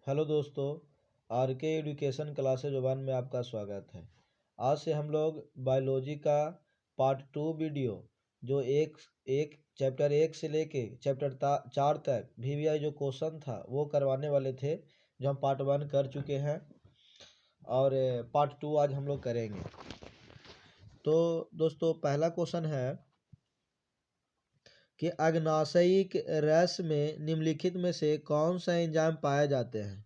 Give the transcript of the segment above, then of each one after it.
Hello दोस्तों, are के education classes one में आपका स्वागत है। आज से हम लोग बायोलॉजी का पार्ट 2 वीडियो जो एक चैप्टर 1 से लेके चैप्टर 4 तक VVI जो क्वेश्चन था वो करवाने वाले थे, जो हम पार्ट 1 कर चुके हैं और पार्ट 2 आज हम लोग करेंगे। तो दोस्तों पहला क्वेश्चन है कि अग्नाशयिक रस में निम्नलिखित में से कौन सा एंजाइम पाए जाते हैं।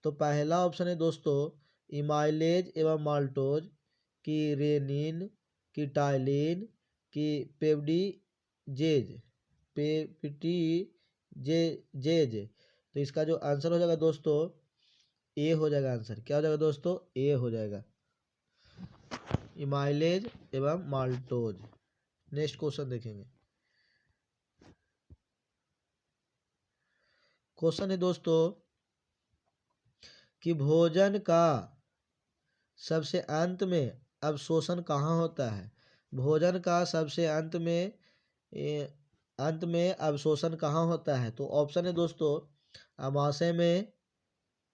तो पहला ऑप्शन है दोस्तों इमाइलेज एवं माल्टोज, की रेनिन, की टाइलिन, की पेप्टिजेज। तो इसका जो आंसर हो जाएगा दोस्तों ए हो जाएगा। आंसर क्या हो जाएगा दोस्तों? ए हो जाएगा, इमाइलेज एवं माल्टोज। नेक्स्ट क्वेश्चन देखेंगे। क्वेश्चन है दोस्तों कि भोजन का सबसे अंत में अवशोषण कहाँ होता है। भोजन का सबसे अंत में अवशोषण कहाँ होता है। तो ऑप्शन है दोस्तों अमाशय में,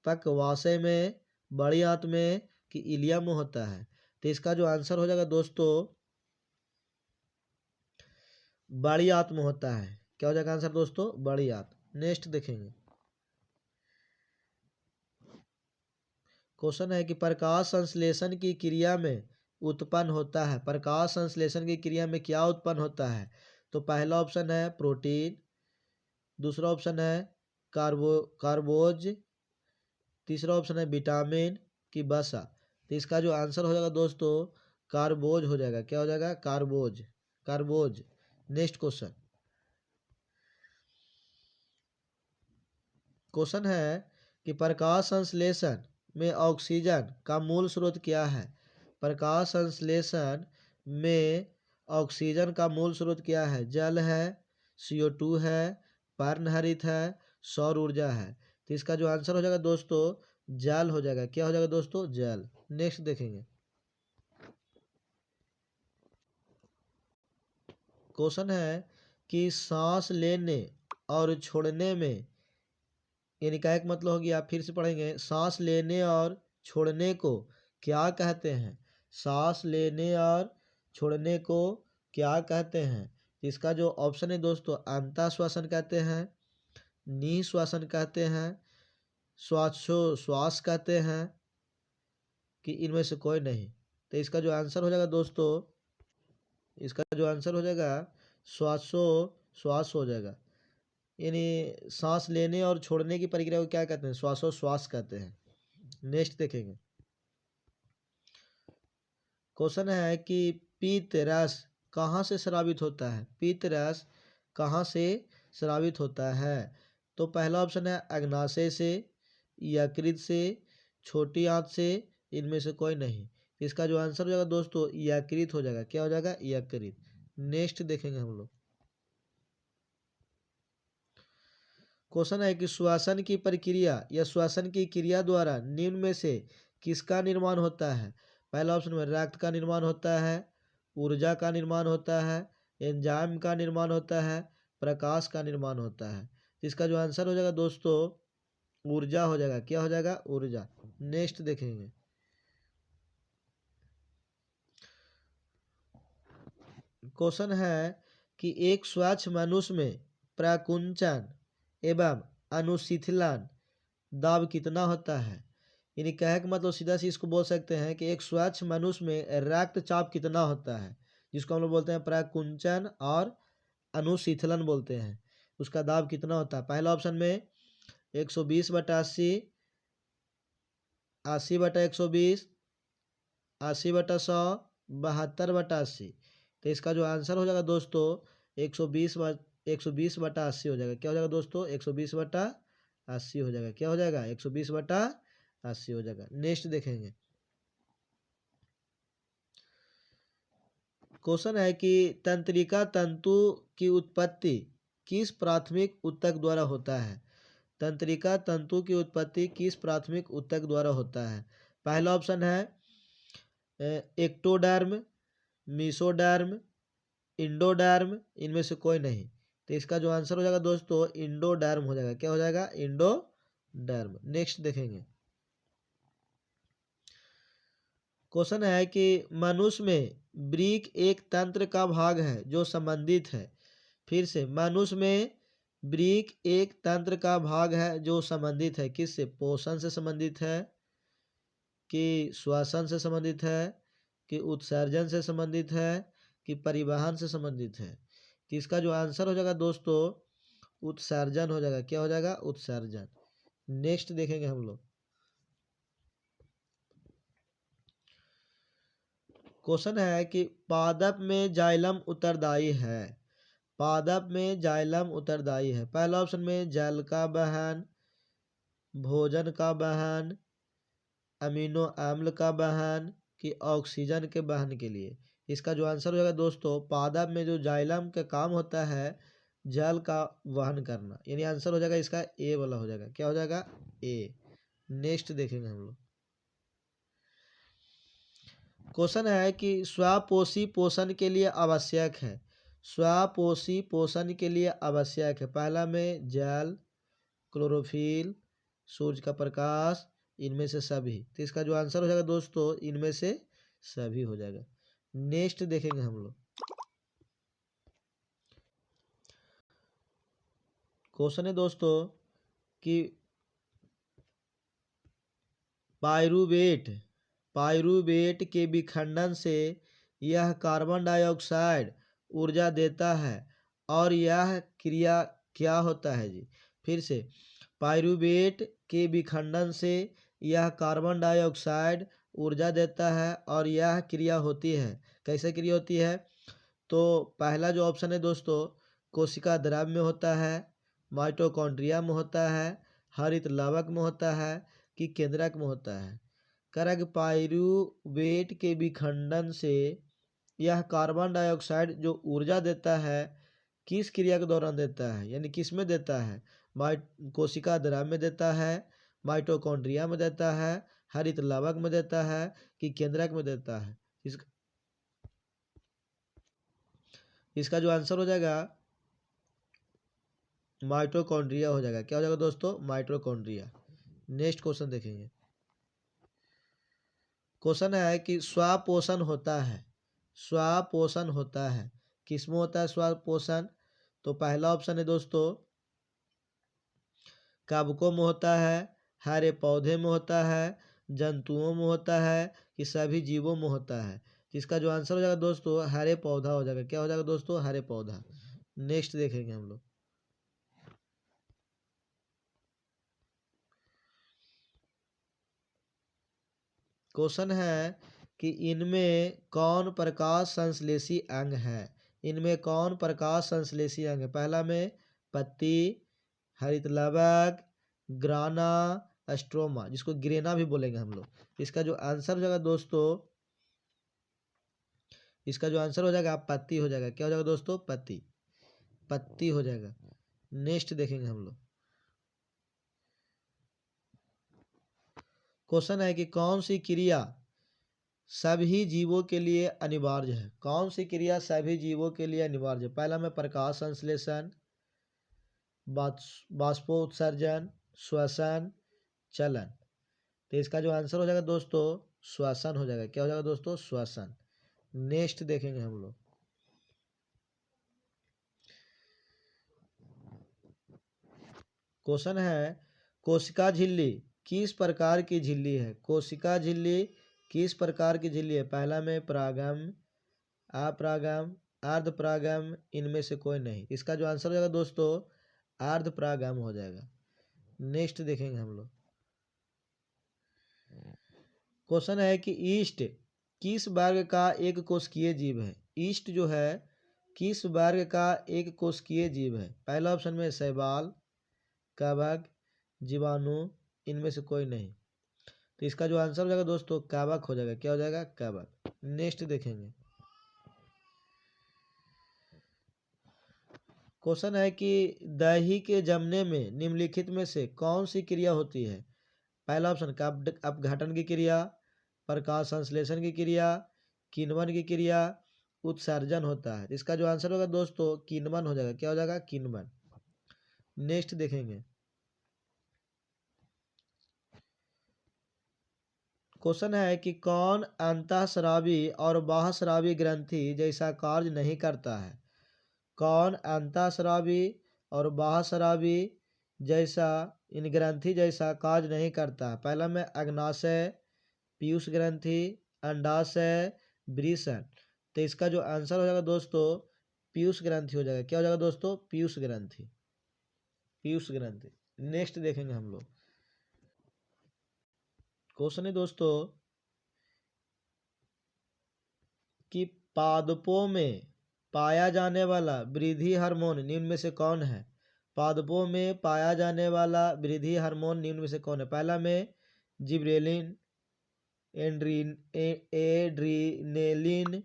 पक्वाशय में, बड़ी आंत में, कि इलियम में होता है। तो इसका जो आंसर हो जाएगा दोस्तों बड़ी आंत में होता है। क्या हो जाएगा आंसर दोस्तों? बड़ी आंत। नेक्स्ट देखेंगे। क्वेश्चन है कि प्रकाश संश्लेषण की क्रिया में उत्पन्न होता है। प्रकाश संश्लेषण की क्रिया में क्या उत्पन्न होता है। तो पहला ऑप्शन है प्रोटीन, दूसरा ऑप्शन है कार्बोज, तीसरा ऑप्शन है विटामिन की वसा। तो इसका जो आंसर हो जाएगा दोस्तों कार्बोज हो जाएगा। क्या हो जाएगा? कार्बोज। नेक्स्ट क्वेश्चन है कि प्रकाश संश्लेषण में ऑक्सीजन का मूल स्रोत क्या है। प्रकाश संश्लेषण में ऑक्सीजन का मूल स्रोत क्या है? जल है, CO2 है, पर्णहरित है, सौर ऊर्जा है। तो इसका जो आंसर हो जाएगा दोस्तों जल हो जाएगा। क्या हो जाएगा दोस्तों? जल। नेक्स्ट देखेंगे। क्वेश्चन है कि सांस लेने और छोड़ने में, यानी का एक मतलब हो गया, फिर से पढ़ेंगे, सांस लेने और छोड़ने को क्या कहते हैं। सांस लेने और छोड़ने को क्या कहते हैं। इसका जो ऑप्शन है दोस्तों अंतःश्वासन कहते हैं, निःश्वासन कहते हैं, श्वासोश्वास कहते हैं, कि इनमें से कोई नहीं। तो इसका जो आंसर हो जाएगा दोस्तों, इसका जो आंसर हो जाएगा श्वासोश्वास हो जाएगा। यानी सांस लेने और छोड़ने की प्रक्रिया को क्या कहते हैं? श्वासोश्वास कहते हैं। नेक्स्ट देखेंगे। क्वेश्चन है कि पीत रस कहाँ से स्रावित होता है। पीत रस कहाँ से स्रावित होता है। तो पहला ऑप्शन है अग्नाशय से, यकृत से, छोटी आंत से, इनमें से कोई नहीं। इसका जो आंसर हो जाएगा दोस्तों यकृत हो जाएगा। क्या हो जाएगा? यकृत। नेक्स्ट देखेंगे हम लोग। क्वेश्चन है कि श्वसन की प्रक्रिया या श्वसन की क्रिया द्वारा निम्न में से किसका निर्माण होता है। पहला ऑप्शन में रक्त का निर्माण होता है, ऊर्जा का निर्माण होता है, एंजाइम का निर्माण होता है, प्रकाश का निर्माण होता है। इसका जो आंसर हो जाएगा दोस्तों ऊर्जा हो जाएगा। क्या हो जाएगा? ऊर्जा। नेक्स्ट देखेंगे। क्वेश्चन है कि एक स्वच्छ मनुष्य में प्रकुंचन एवं अनुशीतलन दाब कितना होता है। यानी कहे का मतलब सीधा सी इसको बोल सकते हैं कि एक स्वच्छ मनुष्य में रक्तचाप कितना होता है, जिसको हम लोग बोलते हैं प्रकुंचन और अनुशीतलन बोलते हैं। उसका दाब कितना होता है। पहला ऑप्शन में 120/80, 80/120, 80/100, 72/80। तो इसका जो आंसर हो जाएगा दोस्तों 120/80 हो जाएगा। क्या हो जाएगा दोस्तों? 120/80 हो जाएगा। क्या हो जाएगा? 120/80 हो जाएगा। नेक्स्ट देखेंगे। क्वेश्चन है कि तंत्रिका तंतु की उत्पत्ति किस प्राथमिक ऊतक द्वारा होता है। तंत्रिका तंतु की उत्पत्ति किस प्राथमिक ऊतक द्वारा होता है। पहला ऑप्शन है एक्टोडर्म, मीसोडर्म, इंडोडर्म, इनमें से कोई नहीं। तो इसका जो आंसर हो जाएगा दोस्तों इंडोडर्म हो जाएगा। क्या हो जाएगा? इंडोडर्म। डर्म। नेक्स्ट देखेंगे, क्वेश्चन है कि मनुष्य में वृक्क एक तंत्र का भाग है जो संबंधित है। फिर से, मनुष्य में वृक्क एक तंत्र का भाग है जो संबंधित है किससे? पोषण से संबंधित है, कि श्वसन से संबंधित है, कि उत्सर्जन से संबंधित है, कि परिवहन से संबंधित है। तो इसका जो आंसर हो जाएगा दोस्तों उत्सर्जन हो जाएगा। क्या हो जाएगा? उत्सर्जन। नेक्स्ट देखेंगे हम लोग, क्वेश्चन है कि पादप में जाइलम उत्तरदायी है। पादप में जाइलम उत्तरदायी है। पहला ऑप्शन में जल का वहन, भोजन का वहन, अमीनो अम्ल का वहन, कि ऑक्सीजन के वहन के लिए। इसका जो आंसर हो जाएगा दोस्तों, पादप में जो जाइलम का काम होता है जल का वहन करना, यानी आंसर हो जाएगा इसका ए वाला हो जाएगा। क्या हो जाएगा? ए। नेक्स्ट देखेंगे हम लोग, क्वेश्चन है कि स्वपोषी पोषण के लिए आवश्यक है। स्वपोषी पोषण के लिए आवश्यक है। पहला में जल, क्लोरोफिल, सूर्य का प्रकाश, इनमें से सभी। तो इसका जो आंसर हो जाएगा दोस्तों इनमें से सभी हो जाएगा। नेक्स्ट देखेंगे हम लोग, क्वेश्चन है दोस्तों कि पाइरूवेट पाइरूवेट के विखंडन से यह कार्बन डाइऑक्साइड ऊर्जा देता है और यह क्रिया क्या होता है जी? फिर से, पाइरूवेट के विखंडन से यह कार्बन डाइऑक्साइड ऊर्जा देता है और यह क्रिया होती है। कैसे क्रिया होती है? तो पहला जो ऑप्शन है दोस्तों कोशिका द्रव्य में होता है, माइटोकॉन्ड्रिया में होता है, हरित लवक में होता है, कि केंद्रक में होता है। करग पाइरूवेट के विखंडन से यह कार्बन डाइऑक्साइड जो ऊर्जा देता है किस क्रिया के दौरान देता है, यानी किस में देता है? कोशिका द्रव्य में देता है, माइटोकॉन्ड्रिया में देता है, हरित लवक में देता है, कि केंद्रक में देता है। इसका जो आंसर हो जाएगा माइटोकॉन्ड्रिया हो जाएगा। क्या हो जाएगा दोस्तों? माइटोकॉन्ड्रिया। नेक्स्ट क्वेश्चन देखेंगे, क्वेश्चन है कि स्वपोषण होता है। स्वपोषण होता है किसमें होता है स्वपोषण? तो पहला ऑप्शन है दोस्तों कवकों में होता है, हरे पौधे में होता है, जंतुओं में होता है, कि सभी जीवों में होता है। इसका जो आंसर हो जाएगा दोस्तों हरे पौधा हो जाएगा। क्या हो जाएगा दोस्तों? हरे पौधा। नेक्स्ट देखेंगे हम लोग, क्वेश्चन है कि इनमें कौन प्रकाश संश्लेषी अंग है? इनमें कौन प्रकाश संश्लेषी अंग है? पहला में पत्ती, हरित लवक, ग्राना, स्ट्रोमा, जिसको ग्रेना भी बोलेंगे हम लोग। इसका जो आंसर हो जाएगा दोस्तों इसका जो आंसर हो जाएगा पत्ती हो जाएगा। क्या हो जाएगा दोस्तों? पत्ती। पत्ती हो जाएगा। नेक्स्ट देखेंगे हम लोग, क्वेश्चन है कि कौन सी क्रिया सभी जीवों के लिए अनिवार्य है? कौन सी क्रिया सभी जीवों के लिए अनिवार्य है? पहला में प्रकाश संश्लेषण, बाष्पोत्सर्जन, श्वसन, चलन। तो इसका जो आंसर हो जाएगा दोस्तों श्वसन हो जाएगा। क्या हो जाएगा दोस्तों? श्वसन। नेक्स्ट देखेंगे हम लोग, क्वेश्चन है कोशिका झिल्ली किस प्रकार की झिल्ली है? कोशिका झिल्ली किस प्रकार की झिल्ली है? पहला में परागम, अपरागम, अर्धपरागम, इनमें से कोई नहीं। इसका जो आंसर हो जाएगा दोस्तों अर्धपरागम हो जाएगा। नेक्स्ट देखेंगे हम लोग, क्वेश्चन है कि ईस्ट किस वर्ग का एक कोशिकीय जीव है? ईस्ट जो है किस वर्ग का एक कोशिकीय जीव है? पहला ऑप्शन में शैवाल, कवक, जीवाणु, इनमें से कोई नहीं। तो इसका जो आंसर हो जाएगा दोस्तों कवक हो जाएगा। क्या हो जाएगा? कवक। नेक्स्ट देखेंगे, क्वेश्चन है कि दही के जमने में निम्नलिखित में से कौन सी क्रिया होती है? पहला ऑप्शन अपघटन की क्रिया, प्रकाश संश्लेषण की क्रिया, किण्वन की क्रिया, उत्सर्जन होता है। इसका जो आंसर होगा दोस्तों किण्वन हो जाएगा। क्या हो जाएगा? किण्वन। नेक्स्ट देखेंगे, क्वेश्चन है कि कौन अंतःस्रावी और बाह्यस्रावी ग्रंथि जैसा कार्य नहीं करता है। कौन अंतःस्रावी और बाह्यस्रावी जैसा इन ग्रंथि जैसा कार्य नहीं करता है। पहला में अग्नाशय, पीयूष ग्रंथि, अंडाशय, वृषण। तो इसका जो आंसर हो जाएगा दोस्तों पीयूष ग्रंथि हो जाएगा। क्या हो जाएगा दोस्तों? पीयूष ग्रंथि। पीयूष ग्रंथि। नेक्स्ट देखेंगे हम लोग। क्वेश्चन है दोस्तों कि पादपों में पाया जाने वाला वृद्धि हार्मोन निम्न में से कौन है। पादपों में पाया जाने वाला वृद्धि हार्मोन निम्न में से कौन है। पहला में जिब्रेलिन, एड्रीनेलिन,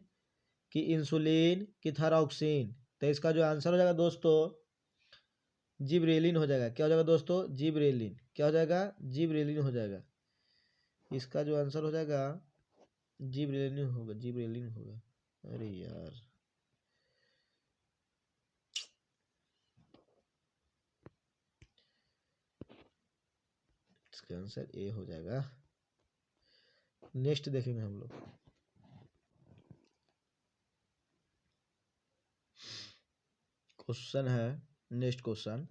की इंसुलिन, की थायरॉक्सिन। तो इसका जो आंसर हो जाएगा दोस्तों जिब्रेलिन हो जाएगा। क्या हो जाएगा दोस्तों? जिब्रेलिन। क्या हो जाएगा? जिब्रेलिन हो जाएगा। इसका जो आंसर हो जाएगा जिब्रेलिन होगा। जिब्रेलिन होगा। अरे यार, इसका आंसर ए हो जाएगा। नेक्स्ट देखेंगे हम लोग। क्वेश्चन है नेक्स्ट क्वेश्चन।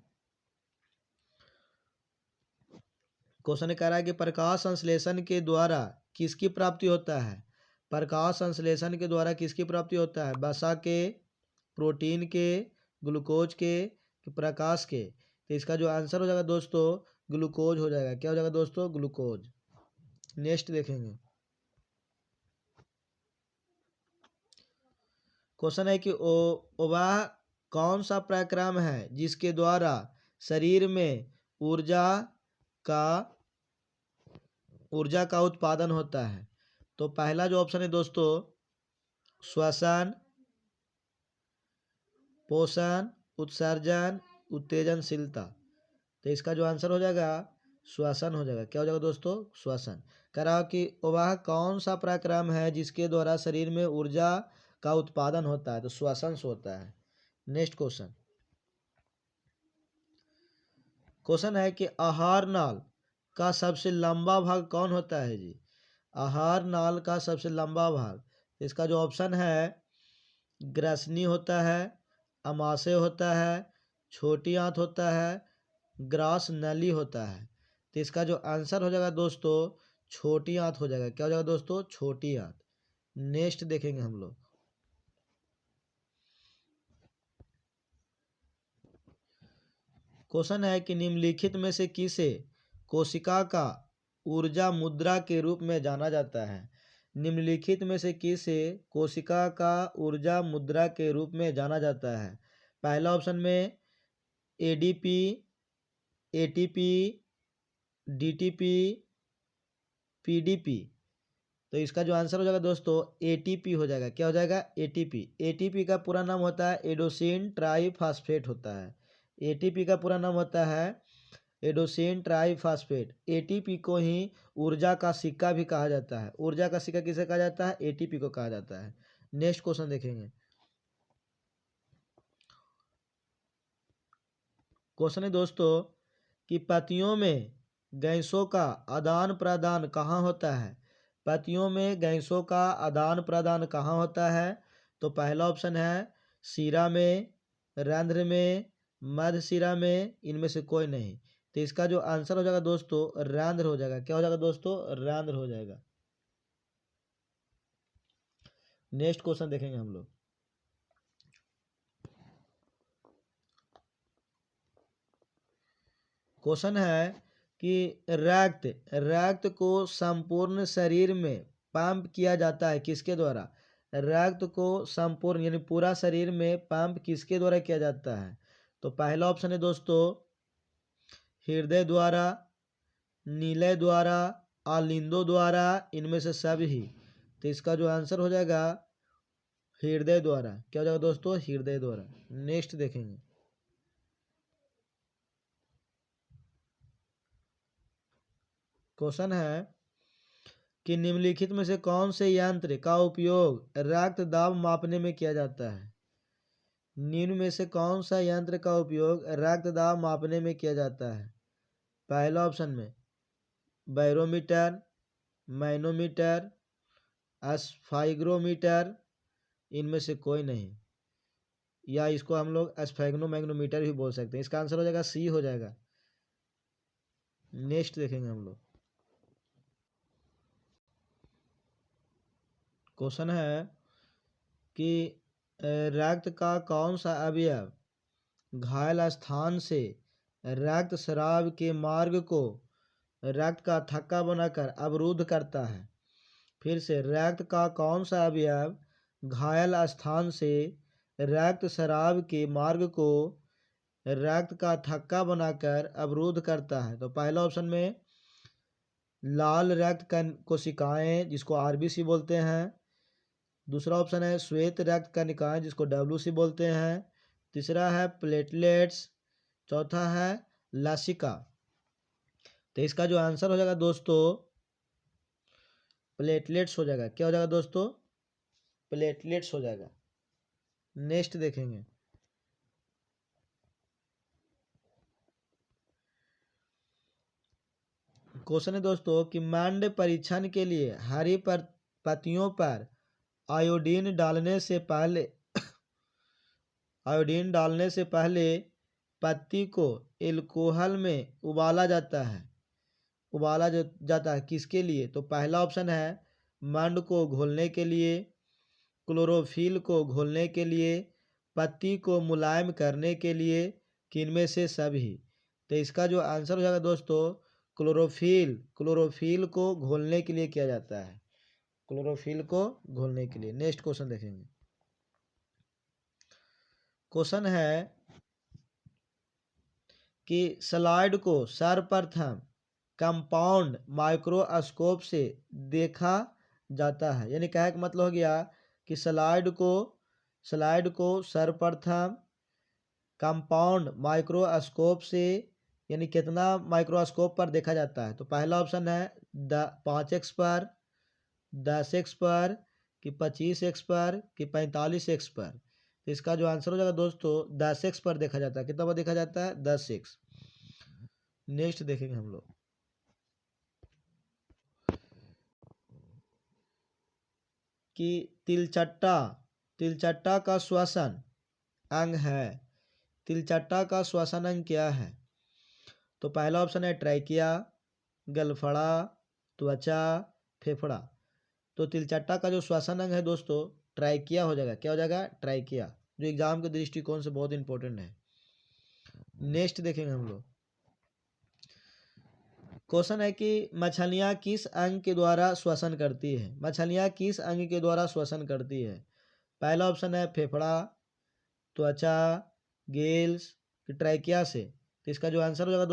क्वेश्चन कह रहा है कि प्रकाश संश्लेषण के द्वारा किसकी प्राप्ति होता है। प्रकाश संश्लेषण के द्वारा किसकी प्राप्ति होता है। वसा के, प्रोटीन के, ग्लूकोज के, कि प्रकाश के। तो इसका जो आंसर हो जाएगा दोस्तों ग्लूकोज हो जाएगा। क्या हो जाएगा दोस्तों? ग्लूकोज। नेक्स्ट देखेंगे। क्वेश्चन है कि वह कौन सा पराक्रम है जिसके द्वारा शरीर में ऊर्जा का उत्पादन होता है। तो पहला जो ऑप्शन है दोस्तों श्वसन, पोषण, उत्सर्जन, उत्तेजनशीलता। तो इसका जो आंसर हो जाएगा श्वसन हो जाएगा। क्या हो जाएगा दोस्तों? श्वसन। कह रहा कि वह कौन सा पराक्रम है जिसके द्वारा शरीर में ऊर्जा का उत्पादन होता है। तो श्वसन से होता है। Next question. क्वेश्चन है कि आहार नाल का सबसे लंबा भाग कौन होता है जी। आहार नाल का सबसे लंबा भाग। इसका जो ऑप्शन है ग्रसनी होता है, अमाशय होता है, छोटी आंत होता है, ग्रास नली होता है। तो इसका जो आंसर हो जाएगा दोस्तों छोटी आंत हो जाएगा। क्या हो जाएगा दोस्तों? छोटी आंत। नेक्स्ट देखेंगे हम लोग। क्वेश्चन है कि निम्नलिखित में से किसे कोशिका का ऊर्जा मुद्रा के रूप में जाना जाता है। निम्नलिखित में से किसे कोशिका का ऊर्जा मुद्रा के रूप में जाना जाता है। पहला ऑप्शन में एडीपी, एटीपी, डीटीपी, पीडीपी। तो इसका जो आंसर हो जाएगा दोस्तों एटीपी हो जाएगा। क्या हो जाएगा? एटीपी। एटीपी का पूरा नाम होता है एडोसिन ट्राईफास्फेट होता है। एटीपी का पूरा नाम होता है एडोसिन ट्राईफास्फेट। एटीपी को ही ऊर्जा का सिक्का भी कहा जाता है। ऊर्जा का सिक्का किसे कहा जाता है? एटीपी को कहा जाता है। नेक्स्ट क्वेश्चन देखेंगे। क्वेश्चन है दोस्तों कि पतियों में गैसों का आदान प्रदान कहाँ होता है। पतियों में गैसों का आदान प्रदान कहाँ होता है। तो पहला ऑप्शन है शिरा में, रंध्र में, मध्य शिरा में, इनमें से कोई नहीं। तो इसका जो आंसर हो जाएगा दोस्तों रंध्र हो जाएगा। क्या हो जाएगा दोस्तों? रंध्र हो जाएगा। नेक्स्ट क्वेश्चन देखेंगे हम लोग। क्वेश्चन है कि रक्त को संपूर्ण शरीर में पंप किया जाता है किसके द्वारा। रक्त को संपूर्ण यानी पूरा शरीर में पंप किसके द्वारा किया जाता है। तो पहला ऑप्शन है दोस्तों हृदय द्वारा, नीलय द्वारा, आलिंदो द्वारा, इनमें से सभी। तो इसका जो आंसर हो जाएगा हृदय द्वारा। क्या हो जाएगा दोस्तों? हृदय द्वारा। नेक्स्ट देखेंगे। क्वेश्चन है कि निम्नलिखित में से कौन से यंत्र का उपयोग रक्त दाब मापने में किया जाता है। निम्न में से कौन सा यंत्र का उपयोग रक्त दाब मापने में किया जाता है। पहला ऑप्शन में बैरोमीटर, मैनोमीटर, स्फाइग्रोमीटर, इनमें से कोई नहीं, या इसको हम लोग स्फैग्नोमैग्नोमीटर भी बोल सकते हैं। इसका आंसर हो जाएगा सी हो जाएगा। नेक्स्ट देखेंगे हम लोग। क्वेश्चन है कि रक्त का कौन सा अवयव घायल स्थान से रक्त स्राव के मार्ग को रक्त का थक्का बनाकर अवरुद्ध करता है। फिर से, रक्त का कौन सा अवयव घायल स्थान से रक्त स्राव के मार्ग को रक्त का थक्का बनाकर अवरुद्ध करता है। तो पहला ऑप्शन में लाल रक्त कोशिकाएं, जिसको आरबीसी बोलते हैं। दूसरा ऑप्शन है श्वेत रक्त कणिकाएं, जिसको डब्ल्यूसी बोलते हैं। तीसरा है प्लेटलेट्स। चौथा है लसिका। तो इसका जो आंसर हो जाएगा दोस्तों प्लेटलेट्स हो जाएगा। क्या हो जाएगा दोस्तों? प्लेटलेट्स हो जाएगा। नेक्स्ट देखेंगे। क्वेश्चन है दोस्तों कि मांड परीक्षण के लिए हरी पत्तियों पर आयोडीन डालने से पहले पत्ती को एल्कोहल में उबाला जाता है किसके लिए? तो पहला ऑप्शन है मंड को घोलने के लिए, क्लोरोफिल को घोलने के लिए, पत्ती को मुलायम करने के लिए, किनमें से सभी। तो इसका जो आंसर हो जाएगा दोस्तों क्लोरोफिल को घोलने के लिए किया जाता है। क्लोरोफिल को घोलने के लिए। नेक्स्ट क्वेश्चन देखेंगे। क्वेश्चन है कि स्लाइड को सर्वप्रथम कंपाउंड माइक्रोस्कोप से देखा जाता है। यानी कहने का मतलब हो गया कि स्लाइड को सर्वप्रथम कंपाउंड माइक्रोस्कोप से, यानी कितना माइक्रोस्कोप पर देखा जाता है? तो पहला ऑप्शन है 5x पर, 10x पर, कि 25x पर, कि 45x पर। तो इसका जो आंसर हो जाएगा दोस्तों 10x पर देखा जाता है। कितना पर देखा जाता है? 10x। नेक्स्ट देखेंगे हम लोग। कि तिलचट्टा का श्वसन अंग है। तिलचट्टा का श्वसन अंग क्या है? तो पहला ऑप्शन है ट्रैकिया, गलफड़ा, त्वचा, फेफड़ा। तो तिलचट्टा का जो श्वसन अंग है दोस्तों ट्रैकिया हो जाएगा। क्या हो जाएगा? ट्रैकिया, जो एग्जाम के दृष्टिकोण से बहुत इंपॉर्टेंट है। नेक्स्ट देखेंगे हम लोग। क्वेश्चन है कि मछलियां किस अंग के द्वारा श्वसन करती है? मछलियां किस अंग के द्वारा श्वसन करती है? पहला ऑप्शन है फेफड़ा, त्वचा, गिल्स, ट्रैकिया से। तो इसका जो आंसर हो जाएगा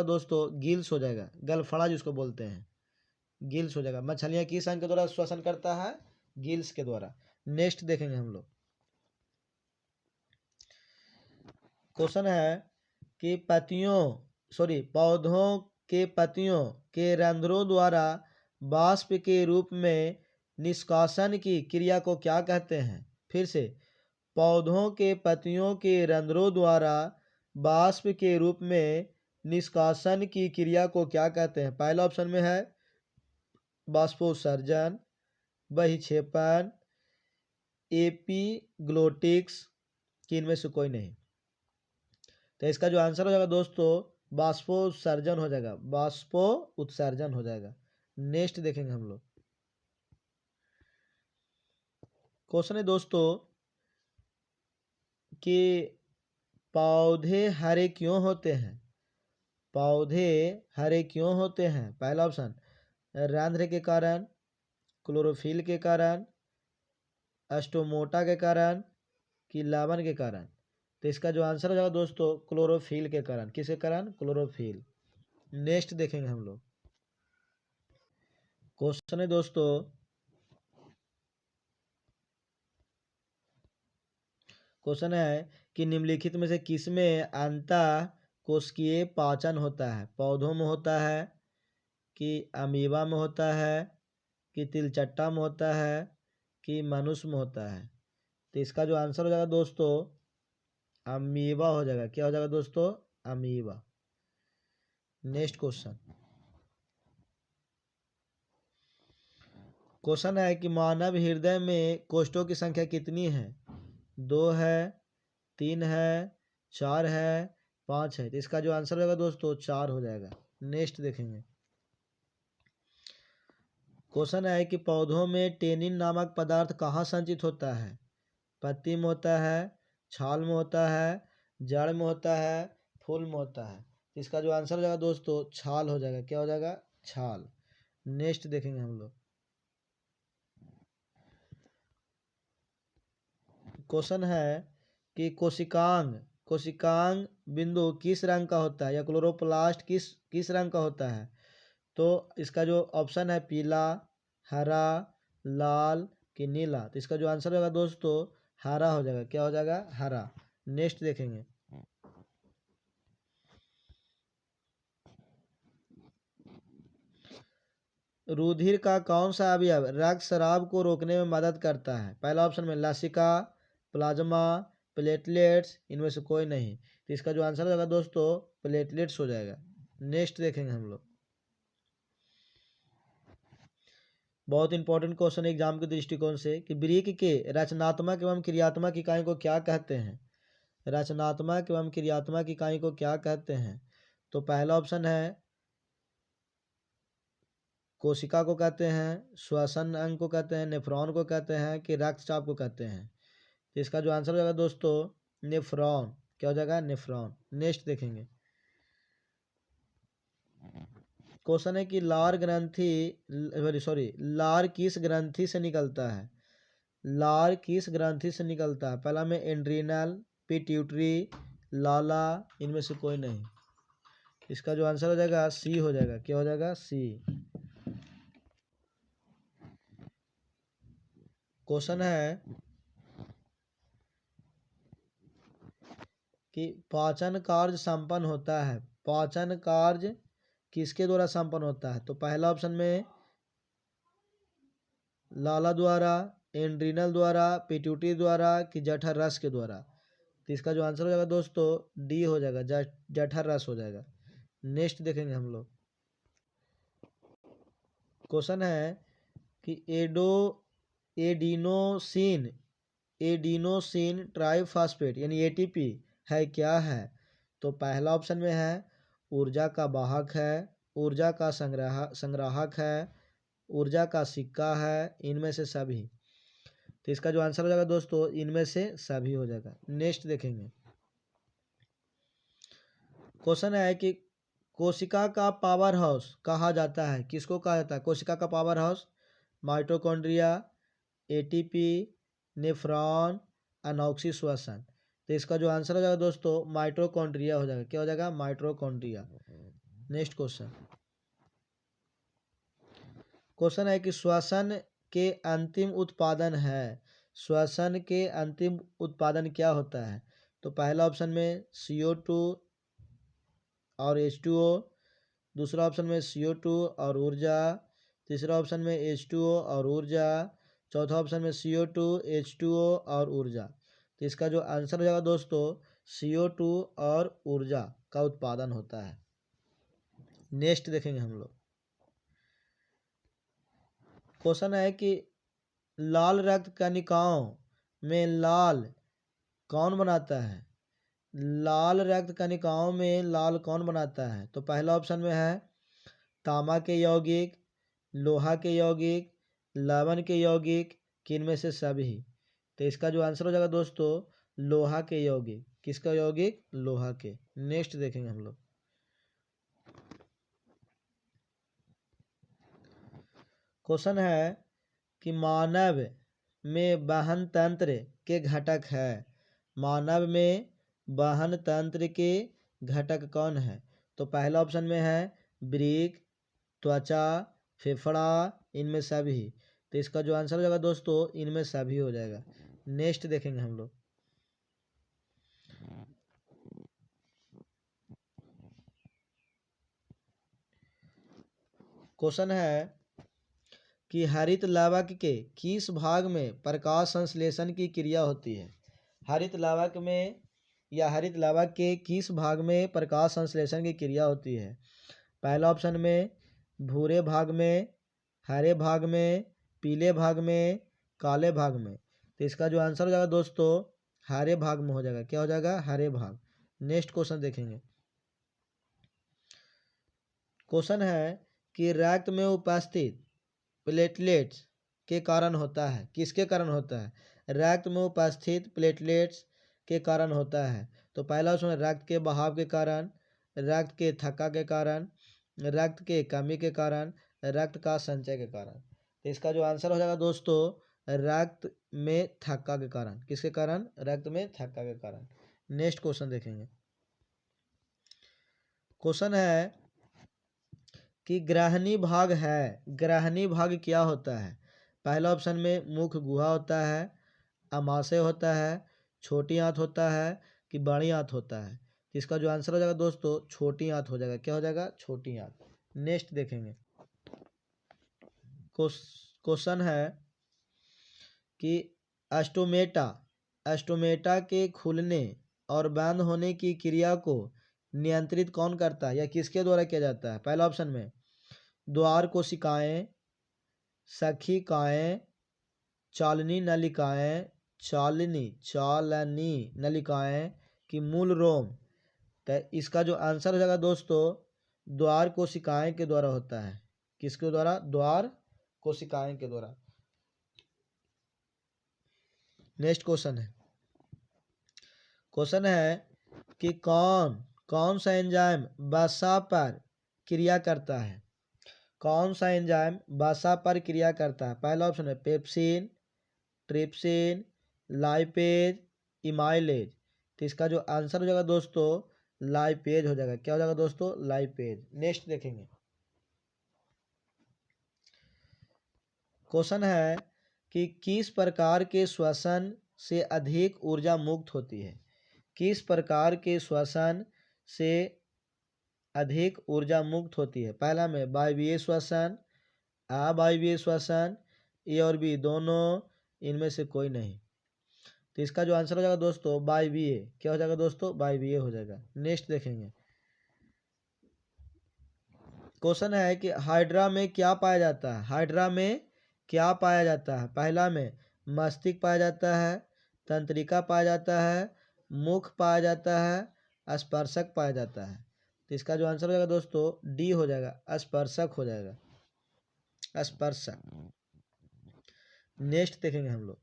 दोस्तों गिल्स हो जाएगा। गलफड़ा जिसको बोलते हैं, गिल्स हो जाएगा। मछलियां किस अंग के द्वारा श्वसन करता है? गिल्स के द्वारा। नेक्स्ट देखेंगे हम लोग। क्वेश्चन है कि पौधों के पत्तियों के रंध्रों द्वारा वाष्प के रूप में निष्कासन की क्रिया को क्या कहते हैं? फिर से, पौधों के पत्तियों के रंध्रों द्वारा वाष्प के रूप में निष्कासन की क्रिया को क्या कहते हैं? पहला ऑप्शन में है बाष्पोत्सर्जन, बहिक्षेपण, एपीग्लोटिक्स, कि इनमें से कोई नहीं। तो इसका जो आंसर हो जाएगा दोस्तों बाष्पोत्सर्जन हो जाएगा। बाष्पोत्सर्जन हो जाएगा। नेक्स्ट देखेंगे हम लोग। क्वेश्चन है दोस्तों कि पौधे हरे क्यों होते हैं? पौधे हरे क्यों होते हैं? पहला ऑप्शन रंध्र के कारण, क्लोरोफिल के कारण, स्टोमोटा के कारण, कि लवण के कारण। तो इसका जो आंसर हो जाएगा दोस्तों क्लोरोफिल के कारण। किसके कारण? क्लोरोफिल। नेक्स्ट देखेंगे हम लोग। क्वेश्चन है दोस्तों कि निम्नलिखित में से किसमें अंतः कोशिकीय पाचन होता है? पौधों में होता है, कि अमीबा में होता है, कि तिलचट्टा में होता है, कि मनुष्य में होता है? तो इसका जो आंसर हो जाएगा दोस्तों अमीबा हो जाएगा। क्या हो जाएगा दोस्तों? अमीबा। Next question. क्वेश्चन है कि मानव हृदय में कोष्ठों की संख्या कितनी है? 2 है, 3 है, 4 है, 5 है। तो इसका जो आंसर होगा दोस्तों 4 हो जाएगा। नेक्स्ट देखेंगे। क्वेश्चन है कि पौधों में टेनिन नामक पदार्थ कहाँ संचित होता है? पत्ती में होता है, छाल में होता है, जड़ में होता है, फूल में होता है। इसका जो आंसर हो जाएगा दोस्तों छाल हो जाएगा। क्या हो जाएगा? छाल। नेक्स्ट देखेंगे हम लोग। क्वेश्चन है कि कोशिकांग बिंदु किस रंग का होता है या क्लोरोप्लास्ट किस रंग का होता है? तो इसका जो ऑप्शन है पीला, हरा, लाल कि नीला। तो इसका जो आंसर होगा दोस्तों हरा हो जाएगा। क्या हो जाएगा? हरा। नेक्स्ट देखेंगे। रुधिर का कौन सा अवयव रक्त स्राव को रोकने में मदद करता है? पहला ऑप्शन में लसिका, प्लाज्मा, प्लेटलेट्स, इनमें से कोई नहीं। तो इसका जो आंसर होगा दोस्तों प्लेटलेट्स हो जाएगा। नेक्स्ट देखेंगे हम लोग। बहुत इंपॉर्टेंट क्वेश्चन एग्जाम के दृष्टिकोण से कि ब्रिक के रचनात्मक एवं क्रियात्मक इकाई को क्या कहते हैं? रचनात्मक एवं क्रियात्मक इकाई को क्या कहते हैं? तो पहला ऑप्शन है कोशिका को कहते हैं, श्वसन अंग को कहते हैं, नेफ्रॉन को कहते हैं कि रक्तचाप को कहते हैं। तो इसका जो आंसर हो जाएगा दोस्तों नेफ्रॉन। क्या हो जाएगा? नेफ्रॉन। नेक्स्ट देखेंगे। क्वेश्चन है कि लार किस ग्रंथि से निकलता है? लार किस ग्रंथि से निकलता है? पहला में एंड्रीनल, पिट्यूटरी, लाला, इनमें से कोई नहीं। इसका जो आंसर हो जाएगा सी हो जाएगा। क्या हो जाएगा? सी। क्वेश्चन है कि पाचन कार्य संपन्न होता है। पाचन कार्य किसके द्वारा संपन्न होता है? तो पहला ऑप्शन में लाला द्वारा, एंड्रीनल द्वारा, पिट्यूटरी द्वारा कि जठर रस के द्वारा। तो इसका जो आंसर हो जाएगा दोस्तों डी हो जाएगा, जठर रस हो जाएगा। नेक्स्ट देखेंगे हम लोग। क्वेश्चन है कि एडिनोसिन एडिनोसिन ट्राइफॉस्फेट यानी एटीपी है क्या है? तो पहला ऑप्शन में है ऊर्जा का वाहक है, ऊर्जा का संग्राहक है, ऊर्जा का सिक्का है, इनमें से सभी। तो इसका जो आंसर हो जाएगा दोस्तों इनमें से सभी हो जाएगा। नेक्स्ट देखेंगे। क्वेश्चन है कि कोशिका का पावर हाउस कहा जाता है? किसको कहा जाता है कोशिका का power house? Mitochondria, ATP, nephron, अनॉक्सी श्वसन। तो इसका जो आंसर हो जाएगा दोस्तों माइटोकॉन्ड्रिया हो जाएगा। क्या हो जाएगा? माइटोकॉन्ड्रिया। Next question. क्वेश्चन है कि श्वसन के अंतिम उत्पादन है। श्वसन के अंतिम उत्पादन क्या होता है? तो पहला ऑप्शन में CO2 और H2O, दूसरा ऑप्शन में CO2 और ऊर्जा, तीसरा ऑप्शन में H2O और ऊर्जा, चौथा ऑप्शन में CO2, H2O और ऊर्जा। तो इसका जो आंसर हो जाएगा दोस्तों CO2 और ऊर्जा का उत्पादन होता है। नेक्स्ट देखेंगे हम लोग। क्वेश्चन है कि लाल रक्त कणिकाओं में लाल कौन बनाता है? लाल रक्त कणिकाओं में लाल कौन बनाता है? तो पहला ऑप्शन में है तांबा के यौगिक, लोहा के यौगिक, लवण के यौगिक, किनमें से सभी। तो इसका जो आंसर हो जाएगा दोस्तों लोहा के यौगिक। किसका यौगिक? लोहा के। नेक्स्ट देखेंगे हम लोग। क्वेश्चन है कि मानव में वहन तंत्र के घटक है। मानव में वहन तंत्र के घटक कौन है? तो पहला ऑप्शन में है वृक्क, त्वचा, फेफड़ा, इनमें सभी। तो इसका जो आंसर हो जाएगा दोस्तों इनमें सभी हो जाएगा। नेक्स्ट देखेंगे हम लोग। क्वेश्चन है कि हरित लावक के किस भाग में प्रकाश संश्लेषण की क्रिया होती है? हरित लावक में या हरित लावा के किस भाग में प्रकाश संश्लेषण की क्रिया होती है? पहला ऑप्शन में भूरे भाग में, हरे भाग में, पीले भाग में, काले भाग में। तो इसका जो आंसर हो जाएगा दोस्तों हरे भाग में हो जाएगा। क्या हो जाएगा? हरे भाग। नेक्स्ट क्वेश्चन देखेंगे। क्वेश्चन है कि रक्त में उपस्थित प्लेटलेट्स के कारण होता है। किसके कारण होता है? रक्त में उपस्थित प्लेटलेट्स के कारण होता है। तो पहला ऑप्शन रक्त के बहाव के कारण, रक्त के थक्का के कारण, रक्त के कमी के कारण, रक्त का संचय के कारण। तो इसका जो आंसर हो जाएगा दोस्तों रक्त में थक्का के कारण। किसके कारण? रक्त में थक्का के कारण। नेक्स्ट क्वेश्चन देखेंगे। क्वेश्चन है कि ग्रहणी भाग है, ग्रहणी भाग क्या होता है? पहला ऑप्शन में मुख गुहा होता है, अमाशय होता है, छोटी आंत होता है कि बड़ी आंत होता है। तो इसका जो आंसर हो जाएगा दोस्तों छोटी आंत हो जाएगा। क्या हो जाएगा? छोटी आंत। नेक्स्ट देखेंगे। क्वेश्चन है कि अस्टोमेटा, अस्टोमेटा के खुलने और बंद होने की क्रिया को नियंत्रित कौन करता है या किसके द्वारा किया जाता है? पहला ऑप्शन में द्वार कोशिकाएं, सखिकाएं, चालनी नलिकाएं, चालनी नलिकाएं कि मूल रोम। तो इसका जो आंसर हो जाएगा दोस्तों द्वार कोशिकाएं के द्वारा होता है। किसके द्वारा? द्वार कोशिकाएं के द्वारा। नेक्स्ट क्वेश्चन है। क्वेश्चन है कि कौन कौन सा एंजाइम वसा पर क्रिया करता है? कौन सा एंजाइम वसा पर क्रिया करता है? पहला ऑप्शन है पेप्सिन, ट्रिप्सिन, लाइपेज, इमाइलेज। तो इसका जो आंसर हो जाएगा दोस्तों लाइपेज हो जाएगा। क्या हो जाएगा दोस्तों? लाइपेज। नेक्स्ट देखेंगे। क्वेश्चन है कि किस प्रकार के श्वसन से अधिक ऊर्जा मुक्त होती है? किस प्रकार के श्वसन से अधिक ऊर्जा मुक्त होती है? पहला में वायवीय श्वसन, अवायवीय श्वसन, ए और बी दोनों, इनमें से कोई नहीं। तो इसका जो आंसर हो जाएगा दोस्तों वायवीय। क्या हो जाएगा दोस्तों? वायवीय हो जाएगा। नेक्स्ट देखेंगे। क्वेश्चन है कि हाइड्रा में क्या पाया जाता है? हाइड्रा में क्या पाया जाता है? पहला में मस्तिष्क पाया जाता है, तंत्रिका पाया जाता है, मुख पाया जाता है, स्पर्शक पाया जाता है। तो इसका जो आंसर हो जाएगा दोस्तों डी हो जाएगा, स्पर्शक हो जाएगा। स्पर्शक। नेक्स्ट देखेंगे हम लोग।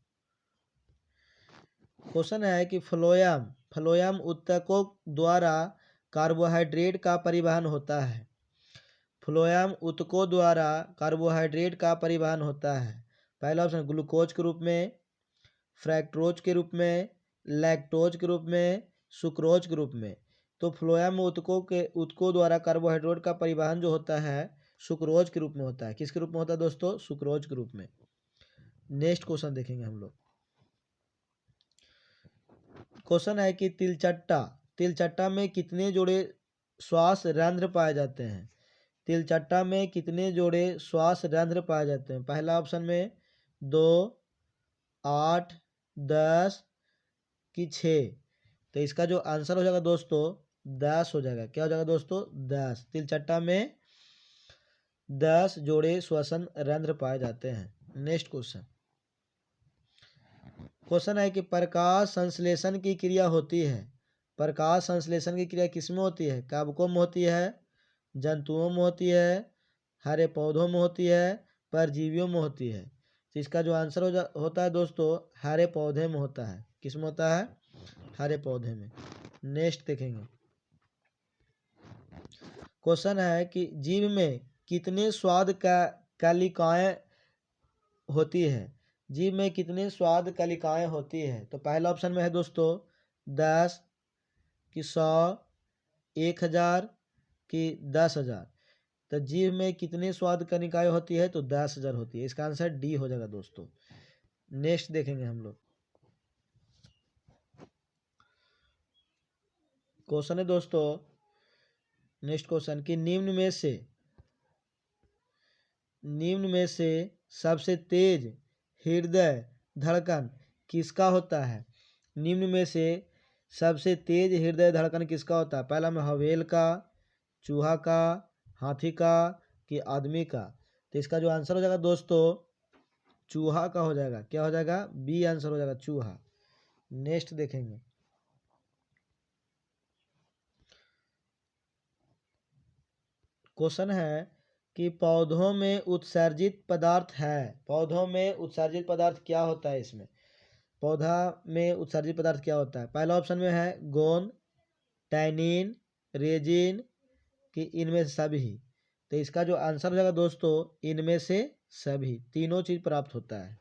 क्वेश्चन है कि फ्लोएम उत्तकों द्वारा कार्बोहाइड्रेट का परिवहन होता है। फ्लोएम उत्तकों द्वारा कार्बोहाइड्रेट का परिवहन होता है। पहला ऑप्शन ग्लूकोज के रूप में, फ्रैक्टोज के रूप में, लैक्टोज के रूप में, सुक्रोज के रूप में। तो फ्लोएम उत्तकों द्वारा कार्बोहाइड्रेट का परिवहन जो होता है सुक्रोज के रूप में होता है। किसके रूप में होता है दोस्तों? सुक्रोज के रूप में। नेक्स्ट क्वेश्चन देखेंगे हम लोग। क्वेश्चन है कि तिलचट्टा में कितने जोड़े श्वास रंध्र पाए जाते हैं? तिलचट्टा में कितने जोड़े श्वास रंध्र पाए जाते हैं? पहला ऑप्शन में 2, 8, 10 कि 6। तो इसका जो आंसर हो जाएगा दोस्तों 10 हो जाएगा। क्या हो जाएगा दोस्तों? 10। तिलचट्टा में 10 जोड़े श्वसन रंध्र पाए जाते हैं। Next question. क्वेश्चन है कि प्रकाश संश्लेषण की क्रिया होती है। प्रकाश संश्लेषण की क्रिया किसमें होती है? कवकों में होती है, जंतुओं में होती है, हरे पौधों में होती है, परजीवियों में होती है। तो इसका जो आंसर होता है दोस्तों हरे पौधे में होता है। किसमें होता है? हरे पौधे में। नेक्स्ट देखेंगे। क्वेश्चन है कि जीव में कितने स्वाद कलिकाएं होती है? जीव में कितने स्वाद कलिकाएं होती है? तो पहला ऑप्शन में है दोस्तों 10 कि 100, 1000 कि 10,000। तो जीव में कितने स्वाद कनिकाएं होती है? तो 10,000 होती है। इसका आंसर डी हो जाएगा दोस्तों। नेक्स्ट देखेंगे हम लोग। क्वेश्चन है दोस्तों नेक्स्ट क्वेश्चन कि निम्न में से सबसे तेज हृदय धड़कन किसका होता है? निम्न में से सबसे तेज हृदय धड़कन किसका होता है? पहला में हवेल का, चूहा का, हाथी का कि आदमी का? तो इसका जो आंसर हो जाएगा दोस्तों चूहा का हो जाएगा। क्या हो जाएगा? बी आंसर हो जाएगा, चूहा। नेक्स्ट देखेंगे। क्वेश्चन है कि पौधों में उत्सर्जित पदार्थ है। पौधों में उत्सर्जित पदार्थ क्या होता है? इसमें पौधा में उत्सर्जित पदार्थ क्या होता है? पहला ऑप्शन में है गोंद, टैनिन, रेजिन कि इनमें से सभी। तो इसका जो आंसर हो जाएगा दोस्तों इनमें से सभी, तीनों चीज प्राप्त होता है।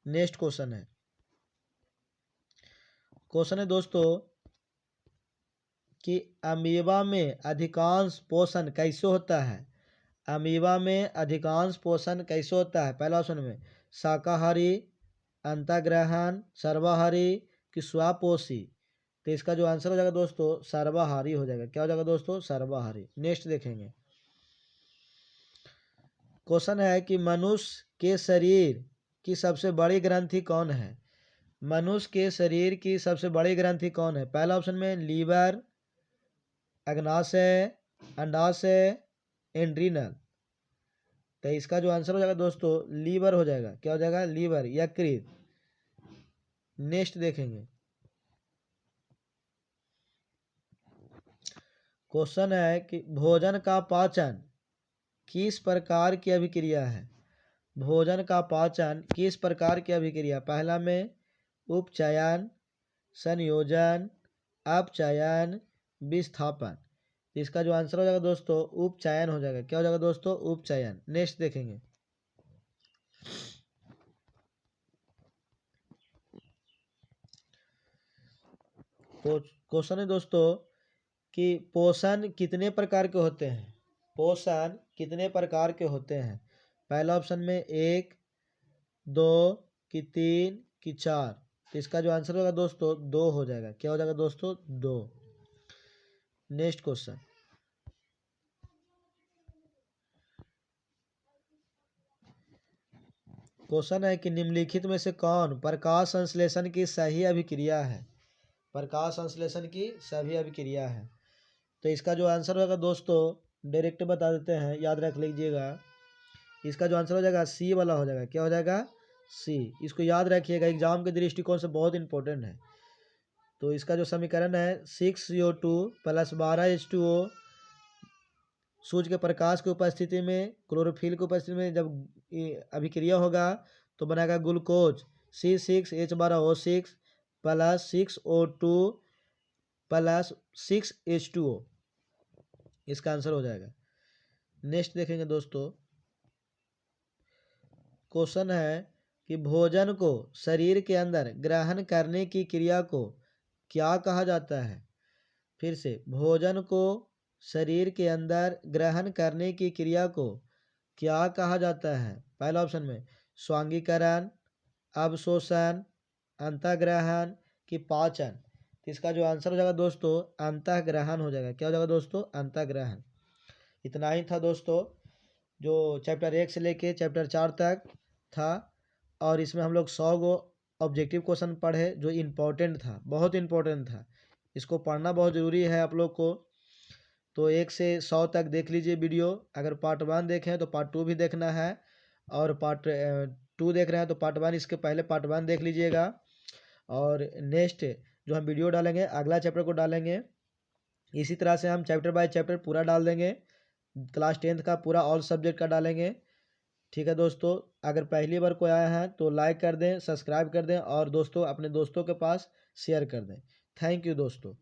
नेक्स्ट क्वेश्चन है। क्वेश्चन है दोस्तों कि अमीबा में अधिकांश पोषण कैसे होता है? अमीबा में अधिकांश पोषण कैसे होता है? पहला ऑप्शन में शाकाहारी, अंतःग्रहण, सर्वाहारी कि स्वापोषी? तो इसका जो आंसर हो जाएगा दोस्तों सर्वाहारी हो जाएगा। क्या हो जाएगा दोस्तों? सर्वाहारी। नेक्स्ट देखेंगे। क्वेश्चन है कि मनुष्य के शरीर की सबसे बड़ी ग्रंथि कौन है? मनुष्य के शरीर की सबसे बड़ी ग्रंथि कौन है? पहला ऑप्शन में लीवर, अग्नाशय, अंडाशय, एंड्रीनल। तो इसका जो आंसर हो जाएगा दोस्तों लीवर हो जाएगा। क्या हो जाएगा? लीवर, यकृत। नेक्स्ट देखेंगे। क्वेश्चन है कि भोजन का पाचन किस प्रकार की अभिक्रिया है? भोजन का पाचन किस प्रकार की अभिक्रिया? पहला में उपचयन, संयोजन, अपचयन, विस्थापन। इसका जो आंसर हो जाएगा दोस्तों उपचयन हो जाएगा। क्या हो जाएगा दोस्तों? उपचयन। नेक्स्ट देखेंगे। क्वेश्चन है दोस्तों कि पोषण कितने प्रकार के होते हैं? पोषण कितने प्रकार के होते हैं? पहला ऑप्शन में 1, 2 कि 3 कि 4? तो इसका जो आंसर होगा दोस्तों 2 हो जाएगा। क्या हो जाएगा दोस्तों? 2। Next question. क्वेश्चन है कि निम्नलिखित में से कौन प्रकाश संश्लेषण की सही अभिक्रिया है? प्रकाश संश्लेषण की सभी अभिक्रिया है। तो इसका जो आंसर होगा दोस्तों डायरेक्ट बता देते हैं, याद रख लीजिएगा। इसका जो आंसर हो जाएगा सी वाला हो जाएगा। क्या हो जाएगा? सी। इसको याद रखिएगा, एग्जाम के दृष्टिकोण से बहुत इंपॉर्टेंट है। तो इसका जो समीकरण है 6CO2 + 12H2O सूर्य के प्रकाश की उपस्थिति में, क्लोरोफिल की उपस्थिति में जब अभिक्रिया होगा तो बनेगा ग्लूकोज C6H12O6 + 6O2 + 6H2O। इसका आंसर हो जाएगा। नेक्स्ट देखेंगे दोस्तों। क्वेश्चन है कि भोजन को शरीर के अंदर ग्रहण करने की क्रिया को क्या कहा जाता है? फिर से, भोजन को शरीर के अंदर ग्रहण करने की क्रिया को क्या कहा जाता है? पहला ऑप्शन में स्वांगीकरण, अवशोषण, अंतःग्रहण कि पाचन? इसका जो आंसर हो जाएगा दोस्तों अंतःग्रहण हो जाएगा। क्या हो जाएगा दोस्तों? अंतःग्रहण। इतना ही था दोस्तों जो चैप्टर 1 से लेके चैप्टर 4 तक था, और इसमें हम लोग 100 गो ऑब्जेक्टिव क्वेश्चन पढ़े जो इम्पोर्टेंट था, बहुत इम्पोर्टेंट था। इसको पढ़ना बहुत ज़रूरी है आप लोग को। तो 1 से 100 तक देख लीजिए वीडियो। अगर पार्ट 1 देखें तो पार्ट 2 भी देखना है, और पार्ट 2 देख रहे हैं तो पार्ट 1 इसके पहले पार्ट 1 देख लीजिएगा। और नेक्स्ट जो हम वीडियो डालेंगे अगला चैप्टर को डालेंगे। इसी तरह से हम चैप्टर बाय चैप्टर पूरा डाल देंगे। क्लास 10th का पूरा ऑल सब्जेक्ट का डालेंगे। ठीक है दोस्तों, अगर पहली बार कोई आया है तो लाइक कर दें, सब्सक्राइब कर दें, और दोस्तों अपने दोस्तों के पास शेयर कर दें। थैंक यू दोस्तों।